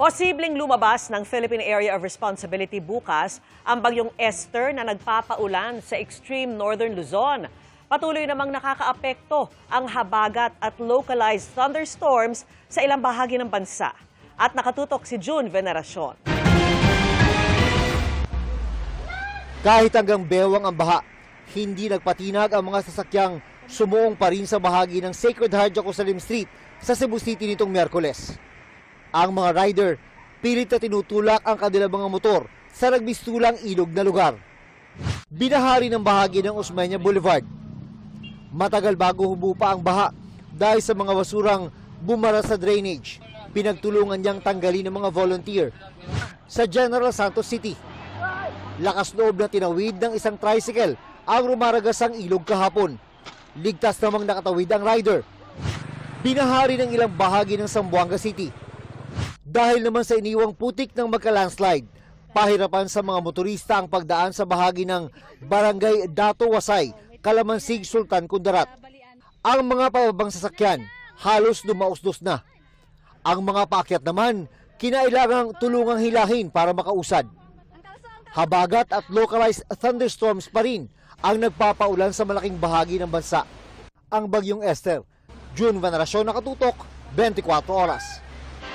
Posibleng lumabas ng Philippine Area of Responsibility bukas ang bagyong Esther na nagpapaulan sa extreme northern Luzon. Patuloy namang nakakaapekto ang habagat at localized thunderstorms sa ilang bahagi ng bansa. At nakatutok si June Veneracion. Kahit hanggang bewang ang baha, hindi nagpatinag ang mga sasakyang sumuong pa rin sa bahagi ng Sacred Heart Jerusalem Street sa Cebu City nitong Miyerkules. Ang mga rider, pilit na tinutulak ang kanilang mga motor sa nagmistulang ilog na lugar. Binahari ng bahagi ng Osmeña Boulevard. Matagal bago humupa ang baha dahil sa mga basurang bumara sa drainage. Pinagtulungan niyang tanggalin ng mga volunteer sa General Santos City. Lakas loob na tinawid ng isang tricycle ang rumaragasang ilog kahapon. Ligtas namang nakatawid ang rider. Binahari ng ilang bahagi ng Zamboanga City. Dahil naman sa iniwang putik ng magka-landslide, pahirapan sa mga motorista ang pagdaan sa bahagi ng Barangay Dato Wasay, Calamansig, Sultan Kudarat. Ang mga pababang sasakyan halos dumausdos na. Ang mga paakyat naman kinailangang tulungang hilahin para makausad. Habagat at localized thunderstorms pa rin ang nagpapaulan sa malaking bahagi ng bansa. Ang bagyong Esther, June Veneracion, nakatutok, 24 oras.